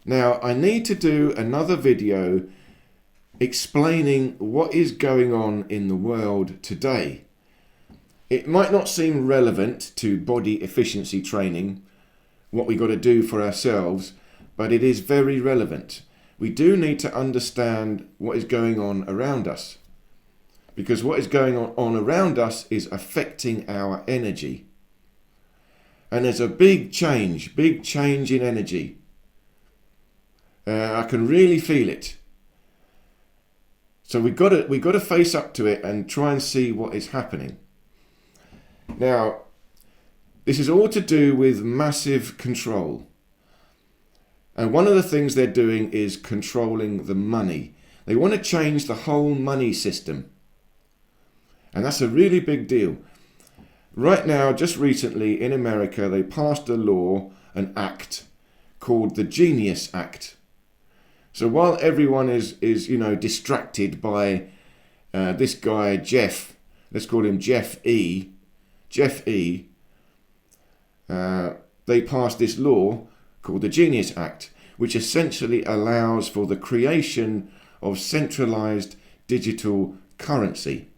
Now, I need to do another video explaining what is going on in the world today. It might not seem relevant to body efficiency training, what we got to do for ourselves, but it is very relevant. We do need to understand what is going on around us, because what is going on around us is affecting our energy. And there's a big change in energy. I can really feel it. So we've got to face up to it and try and see what is happening. Now, this is all to do with massive control. And one of the things they're doing is controlling the money. They want to change the whole money system. And that's a really big deal. Right now, just recently in America, they passed a law, an act, called the Genius Act. So while everyone is distracted by this guy, Jeff, let's call him Jeff E. They passed this law called the Genius Act, which essentially allows for the creation of centralized digital currency.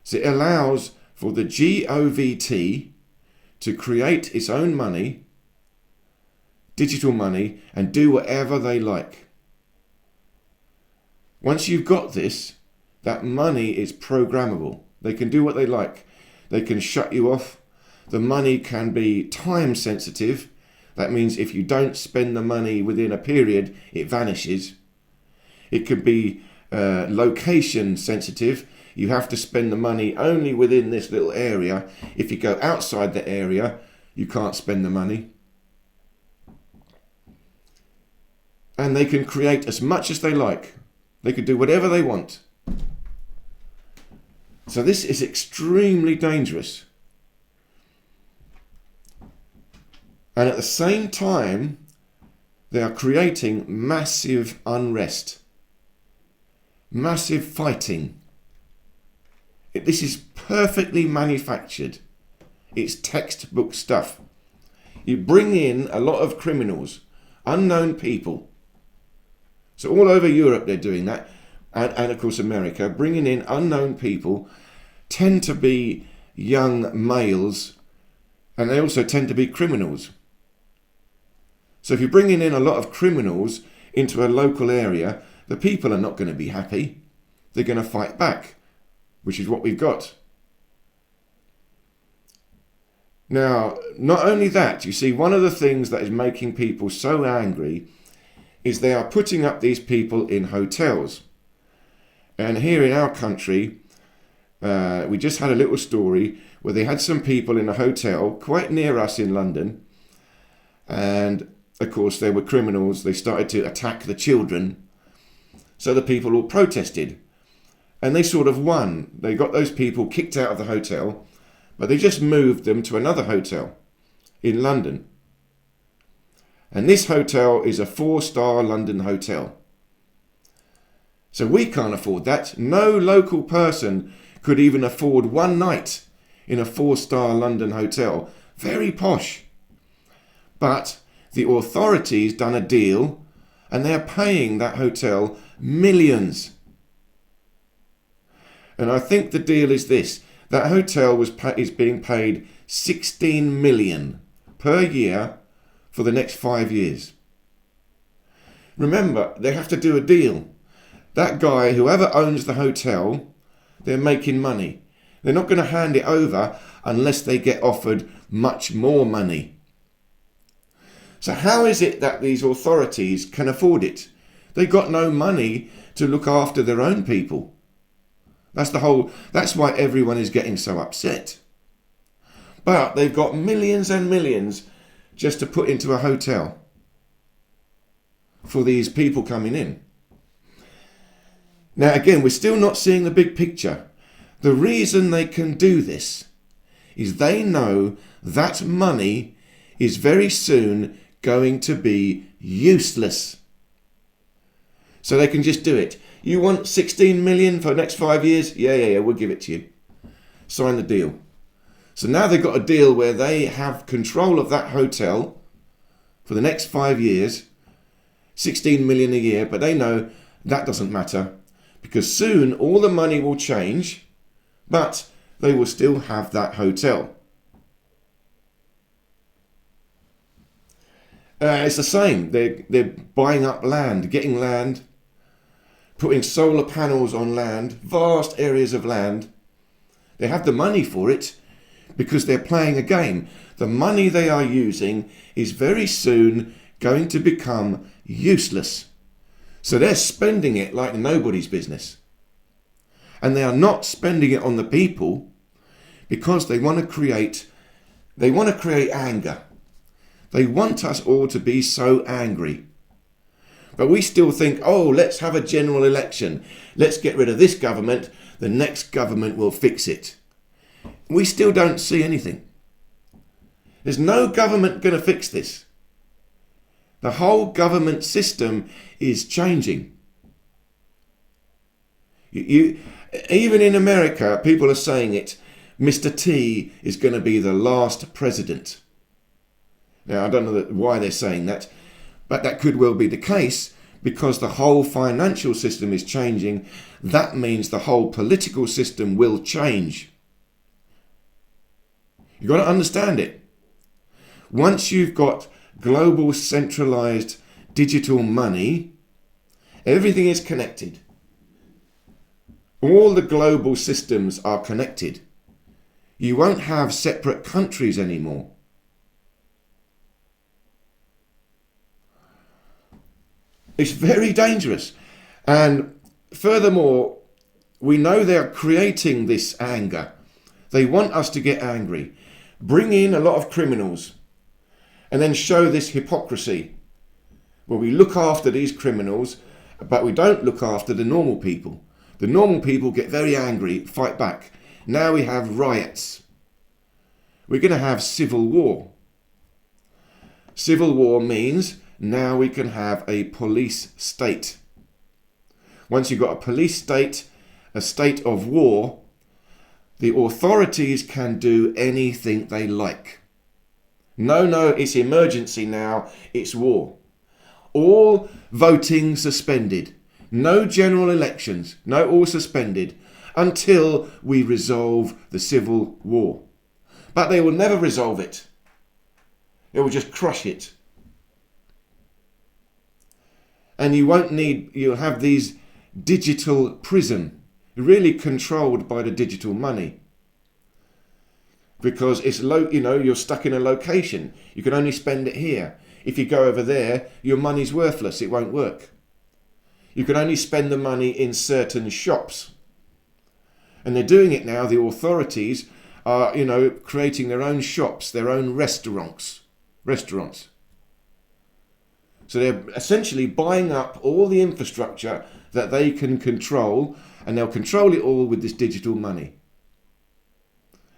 So it allows for the GOVT to create its own money, digital money, and do whatever they like. Once you've got this, that money is programmable. They can do what they like. They can shut you off. The money can be time sensitive. That means if you don't spend the money within a period, it vanishes. It could be location sensitive. You have to spend the money only within this little area. If you go outside the area, you can't spend the money. And they can create as much as they like. They could do whatever they want. So this is extremely dangerous. And at the same time, they are creating massive unrest, massive fighting. This is perfectly manufactured. It's textbook stuff. You bring in a lot of criminals, unknown people. So all over Europe they're doing that, and of course America, bringing in unknown people, tend to be young males, and they also tend to be criminals. So if you're bringing in a lot of criminals into a local area, the people are not going to be happy. They're going to fight back, which is what we've got. Now, not only that, you see, one of the things that is making people so angry is they are putting up these people in hotels. And here in our country, we just had a little story where they had some people in a hotel quite near us in London. And of course, they were criminals. They started to attack the children. So the people all protested. And they sort of won. They got those people kicked out of the hotel, but they just moved them to another hotel in London. And this hotel is a 4-star London hotel. So we can't afford that. No local person could even afford one night in a 4-star London hotel. Very posh. But the authorities done a deal and they're paying that hotel millions. And I think the deal is this. That hotel is being paid 16 million per year for the next 5 years. Remember, they have to do a deal. That guy, whoever owns the hotel, they're making money. They're not going to hand it over unless they get offered much more money. So how is it that these authorities can afford it? They've got no money to look after their own people. That's why everyone is getting so upset. But they've got millions and millions just to put into a hotel for these people coming in. Now again, we're still not seeing the big picture. The reason they can do this is they know that money is very soon going to be useless. So they can just do it. You want 16 million for the next 5 years? Yeah, we'll give it to you. Sign the deal. So now they've got a deal where they have control of that hotel for the next 5 years, 16 million a year, but they know that doesn't matter because soon all the money will change, but they will still have that hotel. It's the same. They're buying up land, getting land, putting solar panels on land, vast areas of land. They have the money for it because they're playing a game. The money they are using is very soon going to become useless. So they're spending it like nobody's business. And they are not spending it on the people because they want to create anger. They want us all to be so angry. But we still think, oh, let's have a general election. Let's get rid of this government. The next government will fix it. We still don't see anything. There's no government going to fix this. The whole government system is changing. Even in America, people are saying it. Mr. T is going to be the last president. Now, I don't know why they're saying that, but that could well be the case because the whole financial system is changing. That means the whole political system will change. You've got to understand it. Once you've got global centralized digital money, everything is connected. All the global systems are connected. You won't have separate countries anymore. It's very dangerous. And furthermore, we know they're creating this anger. They want us to get angry. Bring in a lot of criminals and then show this hypocrisy where we look after these criminals, but we don't look after the normal people. The normal people get very angry, fight back. Now we have riots. We're going to have civil war. Civil war means now we can have a police state. Once you've got a police state, a state of war, the authorities can do anything they like. No, it's emergency now, it's war. All voting suspended. No general elections, no, all suspended until we resolve the civil war. But they will never resolve it. They will just crush it. And you'll have these digital prison, really controlled by the digital money. Because it's you're stuck in a location. You can only spend it here. If you go over there, your money's worthless. It won't work. You can only spend the money in certain shops. And they're doing it now. The authorities are, creating their own shops, their own restaurants. So they're essentially buying up all the infrastructure that they can control, and they'll control it all with this digital money.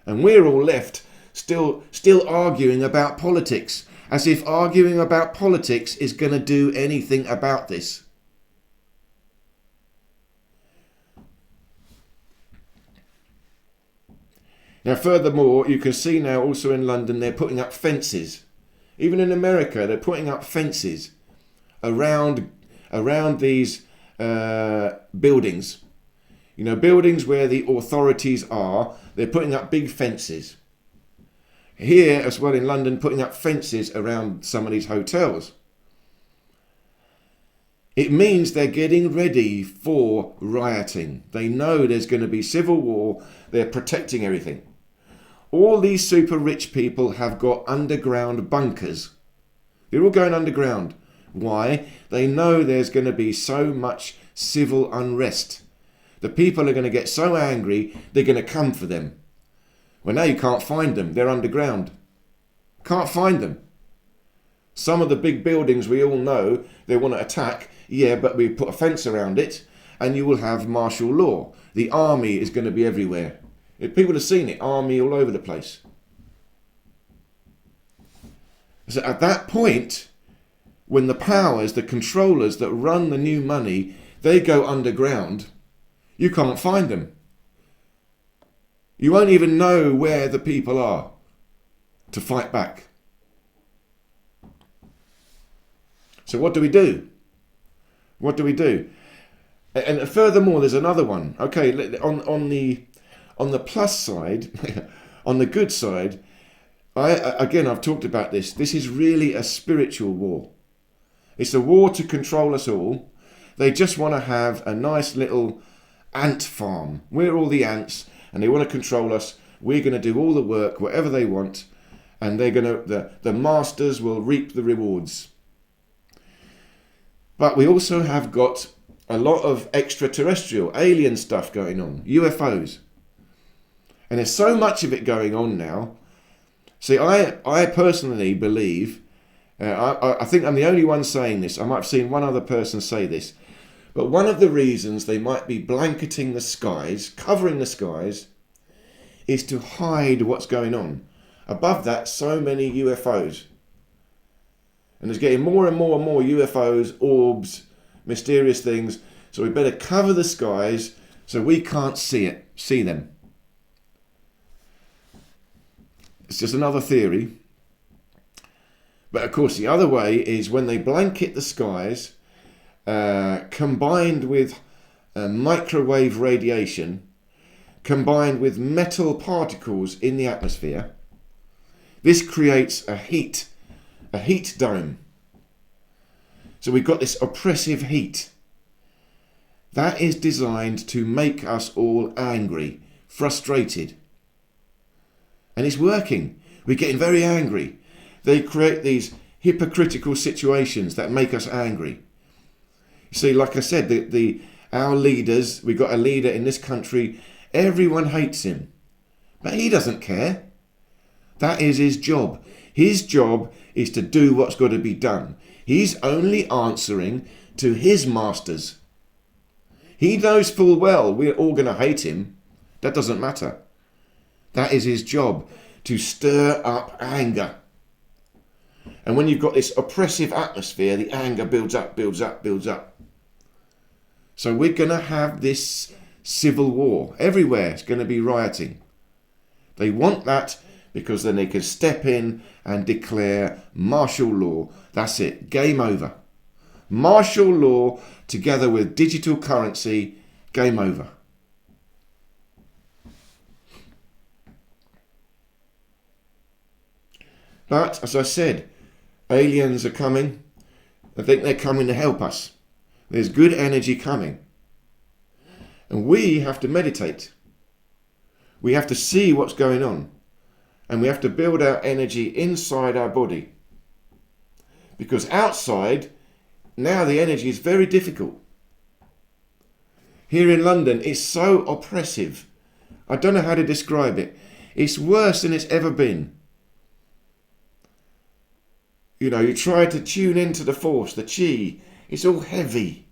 And we're all left still arguing about politics, as if arguing about politics is going to do anything about this. Now, furthermore, you can see now also in London, they're putting up fences. Even in America, they're putting up fences around these buildings. Buildings where the authorities are, they're putting up big fences. Here, as well in London, putting up fences around some of these hotels. It means they're getting ready for rioting. They know there's going to be civil war. They're protecting everything. All these super rich people have got underground bunkers. They're all going underground. Why? They know there's going to be so much civil unrest. The people are going to get so angry, they're going to come for them. Well, now you can't find them. They're underground. Can't find them. Some of the big buildings we all know they want to attack. Yeah, but we put a fence around it and you will have martial law. The army is going to be everywhere. People have seen it. Army all over the place. So at that point, when the powers, the controllers that run the new money, they go underground, you can't find them. You won't even know where the people are to fight back. So what do we do? What do we do? And furthermore, there's another one. Okay, on the plus side, on the good side, I've talked about this. This is really a spiritual war. It's a war to control us all. They just want to have a nice little ant farm. We're all the ants, and they want to control us. We're going to do all the work, whatever they want, and the masters will reap the rewards. But we also have got a lot of extraterrestrial, alien stuff going on, UFOs. And there's so much of it going on now. See, I personally believe, I think I'm the only one saying this. I might have seen one other person say this. But one of the reasons they might be blanketing the skies, covering the skies, is to hide what's going on. Above that, so many UFOs. And there's getting more and more and more UFOs, orbs, mysterious things. So we better cover the skies so we can't see them. It's just another theory. But of course, the other way is when they blanket the skies, combined with microwave radiation, combined with metal particles in the atmosphere, this creates a heat dome. So we've got this oppressive heat. That is designed to make us all angry, frustrated. And it's working. We're getting very angry. They create these hypocritical situations that make us angry. You see, like I said, our leaders, we've got a leader in this country, everyone hates him. But he doesn't care. That is his job. His job is to do what's got to be done. He's only answering to his masters. He knows full well we're all going to hate him. That doesn't matter. That is his job, to stir up anger. And when you've got this oppressive atmosphere, the anger builds up, builds up, builds up. So we're going to have this civil war. Everywhere it's going to be rioting. They want that because then they can step in and declare martial law. That's it. Game over. Martial law together with digital currency. Game over. But, as I said, aliens are coming. I think they're coming to help us. There's good energy coming. And we have to meditate. We have to see what's going on. And we have to build our energy inside our body. Because outside, now the energy is very difficult. Here in London, it's so oppressive. I don't know how to describe it. It's worse than it's ever been. You know, you try to tune into the force, the chi. It's all heavy.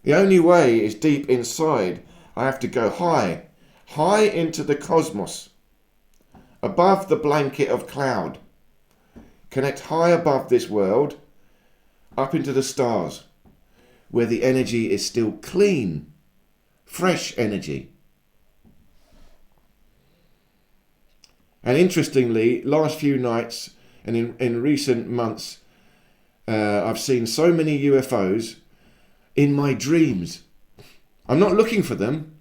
The only way is deep inside. I have to go high into the cosmos, above the blanket of cloud. Connect high above this world, up into the stars, where the energy is still clean, fresh energy. And interestingly, last few nights and in recent months, I've seen so many UFOs in my dreams. I'm not looking for them.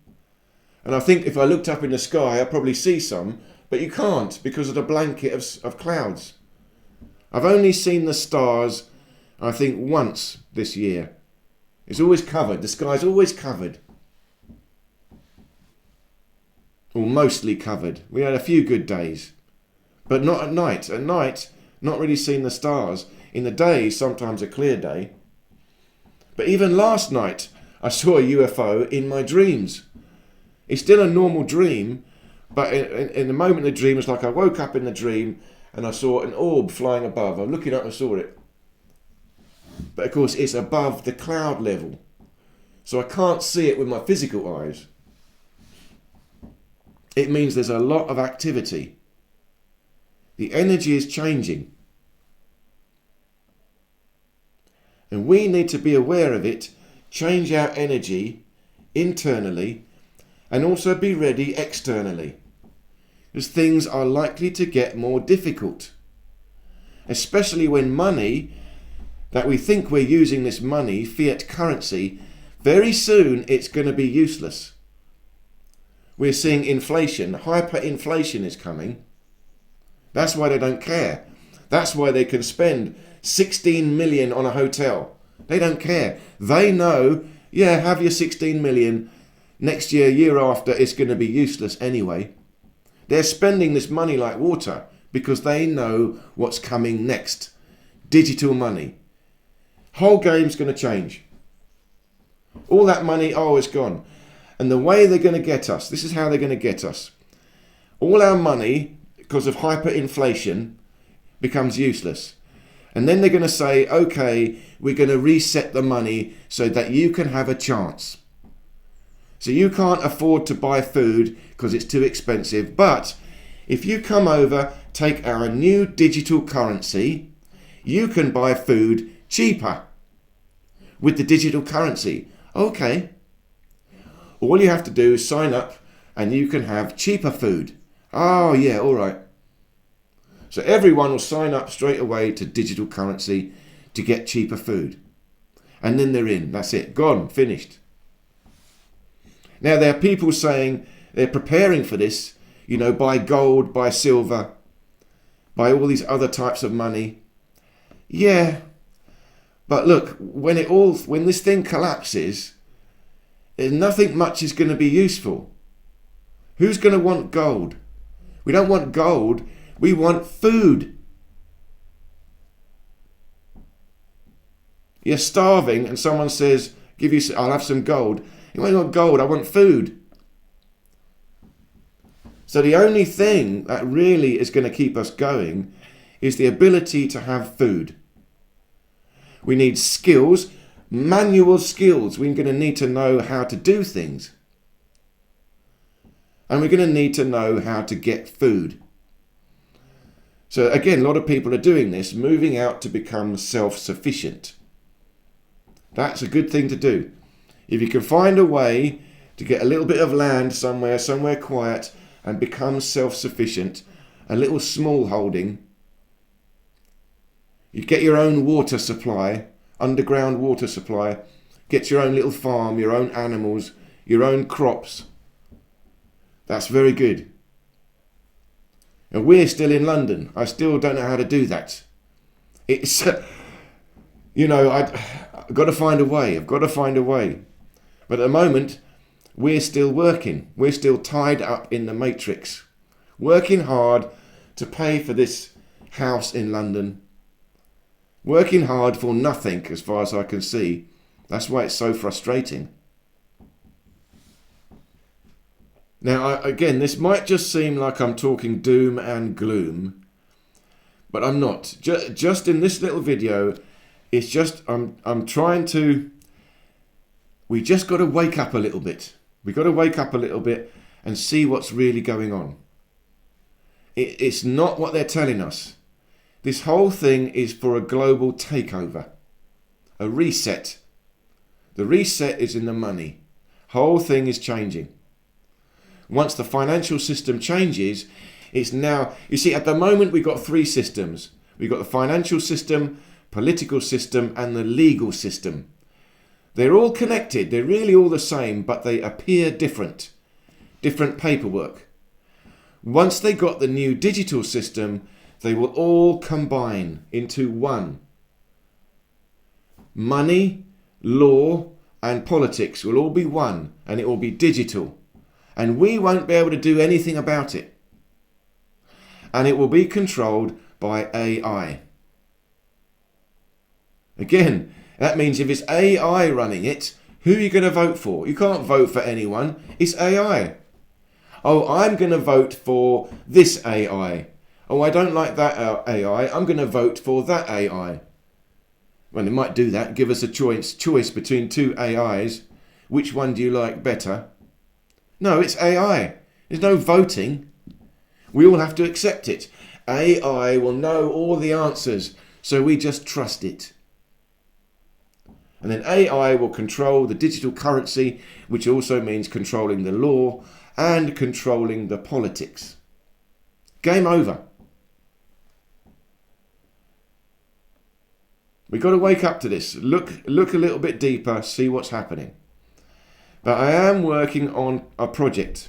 And I think if I looked up in the sky, I'd probably see some, but you can't because of the blanket of clouds. I've only seen the stars, I think, once this year. It's always covered. The sky's always covered. Or mostly covered. We had a few good days. But not at night. At night, not really seeing the stars. In the day, sometimes a clear day. But even last night, I saw a UFO in my dreams. It's still a normal dream, but in the moment of the dream, it's like I woke up in the dream and I saw an orb flying above. I'm looking up and saw it. But of course, it's above the cloud level. So I can't see it with my physical eyes. It means there's a lot of activity. The energy is changing. And we need to be aware of it, change our energy internally, and also be ready externally. Because things are likely to get more difficult. especially when money, that we think we're using this money, fiat currency, very soon it's going to be useless. We're seeing inflation, hyperinflation is coming. That's why they don't care. That's why they can spend 16 million on a hotel. They don't care. They know, yeah, have your 16 million. Next year, year after, it's going to be useless anyway. They're spending this money like water because they know what's coming next. Digital money. Whole game's going to change. All that money, oh, it's gone. And the way they're going to get us, this is how they're going to get us. All our money, because of hyperinflation, becomes useless. And then they're going to say, okay, we're going to reset the money so that you can have a chance. So you can't afford to buy food because it's too expensive. But if you come over, take our new digital currency, you can buy food cheaper with the digital currency. Okay. All you have to do is sign up and you can have cheaper food. Oh yeah, all right. So everyone will sign up straight away to digital currency to get cheaper food. And then they're in. That's it. Gone. Finished. Now there are people saying they're preparing for this, buy gold, buy silver, buy all these other types of money. Yeah. But look, when this thing collapses, nothing much is going to be useful. Who's going to want gold? We don't want gold. We want food. You're starving and someone says, I'll have some gold. You ain't got gold, I want food. So the only thing that really is going to keep us going is the ability to have food. We need skills, manual skills. We're going to need to know how to do things. And we're going to need to know how to get food. So again, a lot of people are doing this, moving out to become self-sufficient. That's a good thing to do. If you can find a way to get a little bit of land somewhere quiet and become self-sufficient, a little small holding, you get your own water supply, underground water supply, get your own little farm, your own animals, your own crops. That's very good. And we're still in London. I still don't know how to do that. It's, I've got to find a way. I've got to find a way. But at the moment, we're still working. We're still tied up in the matrix. Working hard to pay for this house in London. Working hard for nothing, as far as I can see. That's why it's so frustrating. Now, again, this might just seem like I'm talking doom and gloom, but I'm not. Just in this little video, it's just, I'm trying to, we just got to wake up a little bit. We've got to wake up a little bit and see what's really going on. It's not what they're telling us. This whole thing is for a global takeover, a reset. The reset is in the money. Whole thing is changing. Once the financial system changes, it's now, you see, at the moment we've got three systems. We've got the financial system, political system, and the legal system. They're all connected. They're really all the same, but they appear different. Different paperwork. Once they got the new digital system, they will all combine into one. Money, law, and politics will all be one, and it will be digital. And we won't be able to do anything about it. And it will be controlled by AI. Again, that means if it's AI running it, who are you going to vote for? You can't vote for anyone. It's AI. Oh, I'm going to vote for this AI. Oh, I don't like that AI. I'm going to vote for that AI. Well, they might do that. Give us a choice between two AIs. Which one do you like better? No, it's AI. There's no voting. We all have to accept it. AI will know all the answers, so we just trust it. And then AI will control the digital currency, which also means controlling the law and controlling the politics. Game over. We've got to wake up to this. Look a little bit deeper, see what's happening. But I am working on a project,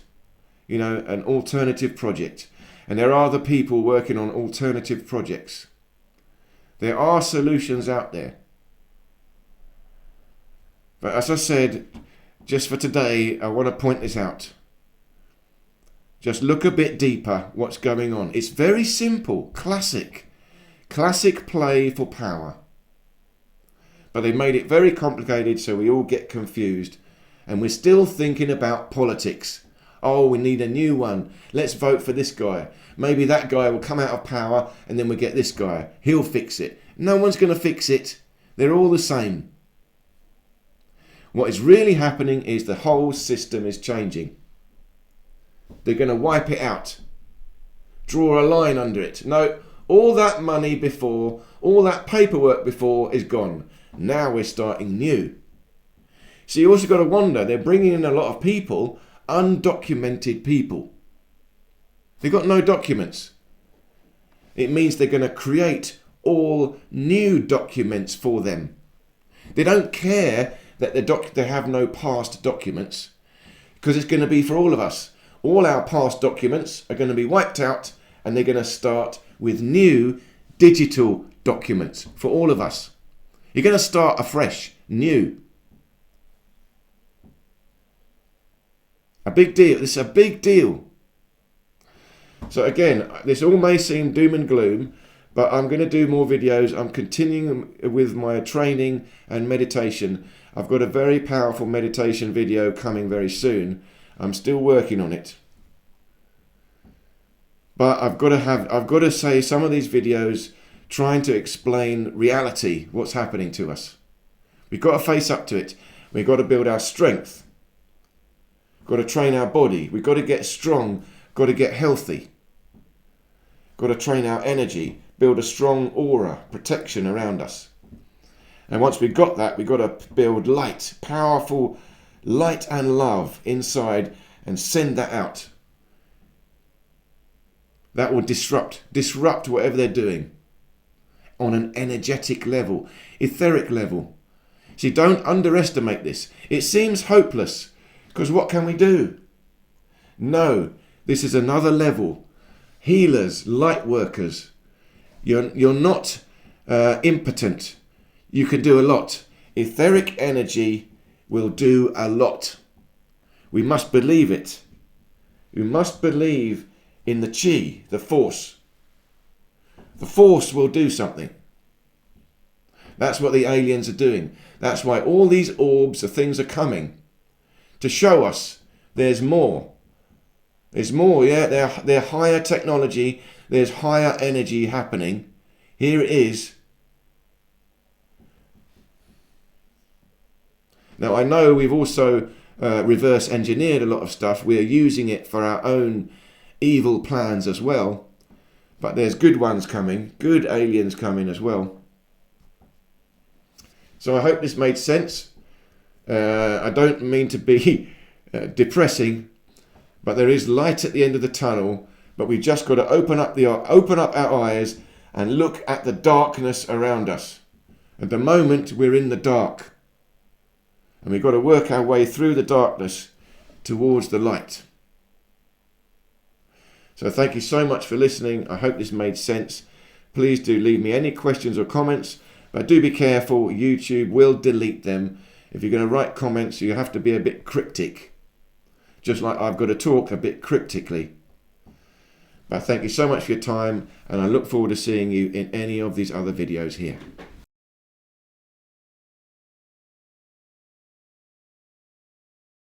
you know, an alternative project. And there are other people working on alternative projects. There are solutions out there. But as I said, just for today, I want to point this out. Just look a bit deeper what's going on. It's very simple, classic play for power. But they made it very complicated so we all get confused. And we're still thinking about politics. Oh, we need a new one. Let's vote for this guy. Maybe that guy will come out of power and then we get this guy. He'll fix it. No one's going to fix it. They're all the same. What is really happening is the whole system is changing. They're going to wipe it out. Draw a line under it. No, all that money before, all that paperwork before is gone. Now we're starting new. So you also got to wonder, they're bringing in a lot of people, undocumented people. They've got no documents. It means they're going to create all new documents for them. They don't care that they have no past documents, because it's going to be for all of us. All our past documents are going to be wiped out and they're going to start with new digital documents for all of us. You're going to start afresh, new. A big deal. This is a big deal. So again, this all may seem doom and gloom, but I'm going to do more videos. I'm continuing with my training and meditation. I've got a very powerful meditation video coming very soon. I'm still working on it. But I've got to say some of these videos trying to explain reality, what's happening to us. We've got to face up to it. We've got to build our strength. We've got to train our body. We've got to get strong. Got to get healthy. Got to train our energy. Build a strong aura, protection around us. And once we've got that, we've got to build light, powerful light and love inside and send that out. That will disrupt whatever they're doing on an energetic level, etheric level. See, don't underestimate this. It seems hopeless because what can we do? No, this is another level. Healers, light workers. You're not impotent. You can do a lot. Etheric energy will do a lot. We must believe it. We must believe in the chi, the force. The force will do something. That's what the aliens are doing. That's why all these orbs of things are coming to show us there's more. There's more, yeah. They're higher technology. There's higher energy happening. Here it is. Now, I know we've also reverse engineered a lot of stuff. We are using it for our own evil plans as well. But there's good ones coming, good aliens coming as well. So I hope this made sense. I don't mean to be depressing, but there is light at the end of the tunnel. But we've just got to open up our eyes and look at the darkness around us. At the moment, we're in the dark. And we've got to work our way through the darkness towards the light. So thank you so much for listening. I hope this made sense. Please do leave me any questions or comments. But do be careful. YouTube will delete them. If you're going to write comments, you have to be a bit cryptic. Just like I've got to talk a bit cryptically. But thank you so much for your time. And I look forward to seeing you in any of these other videos here.